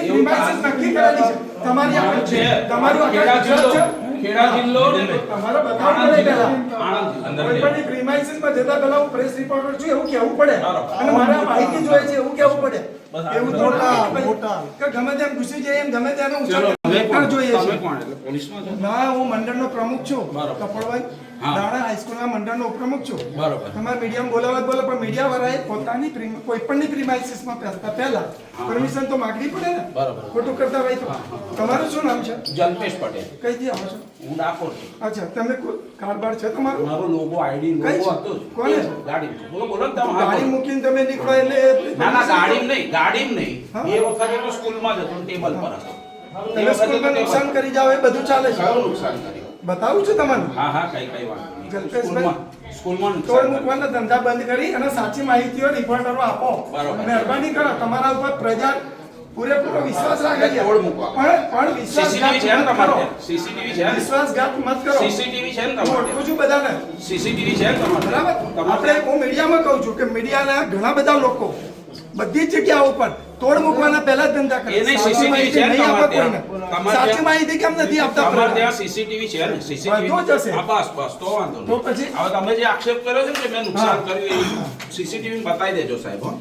પ્રીમાઇસિસ નક્કી કરેલી છે તમારી આ છે તમારું ખેડા જિલ્લો તમારો બતાવવું પડે પહેલા કોઈ પણ પ્રીમાઇસિસ માં જતા પહેલા હું પ્રેસ રિપોર્ટર છું એવું કહેવું પડે અને મારા માહિતી જોઈએ છે એવું કહેવું પડે એવું તો મોટા કે ગમે તેમ ઘૂસી જાય એમ ગમે તેનો ઊંચો જોઈએ છે ના હું મંડળનો પ્રમુખ છું કપડભાઈ દાણા હાઈસ્કૂલના મંડળનો ઉપપ્રમુખ છું તમારે મીડિયામાં બોલાવવા બોલો પણ મીડિયા વાળાએ પોતાની કોઈ પણની પ્રીમાઇસિસમાં પહેલા પરમિશન તો માંગવી પડે ને ખોટું કરતા હોય તો તમારું શું નામ છે જલ્પેશ પટેલ કઈ દી આવો છો હું ડાકોર છું અચ્છા તમે કારબાર છે તમારો મારો લોગો આઈડી લોગો હતો કોને ગાડી બોલો બોલો તમે ગાડી મૂકીને તમે નીકળો એટલે ના ગાડી નહીં એ વખતે તો સ્કૂલમાં જ હતો ટેબલ પર હતો તમે સ્કૂલમાં નુકસાન કરી જાવ એ બધું ચાલે છે નુકસાન કર્યું બતાવું છું તમને હા કઈ વાત સ્કૂલમાં તોડ મૂકવાના ધંધા બંધ કરી અને સાચી માહિતીઓ રિપોર્ટરો આપો મહેરબાની કરો તમારા ઉપર પ્રજા પૂરેપૂરો વિશ્વાસ રાખે છે પણ સીસીટીવી છે ને તમારે સીસીટીવી છે વિશ્વાસઘાત મત કરો સીસીટીવી છે ને તમારે ઓળખું છું બધાને સીસીટીવી છે ને તમારે બરાબર આપણે હું મીડિયામાં કહું છું કે મીડિયાના ઘણા બધા લોકો બધી જ જગ્યાઓ ઉપર તોડ મૂકવાના પહેલા ધંધા કરે એને સીસીટીવી છે ને તમારે સાચી માહિતી કેમ નથી આપતા તમારે ત્યાં સીસીટીવી છે ને સીસીટીવી બધું જ હશે બસ તો વાંધો તો પછી હવે તમે જે આક્ષેપ કર્યો છે ને કે મેં નુકસાન કર્યું એ સીસીટીવી બતાવી દેજો સાહેબ હો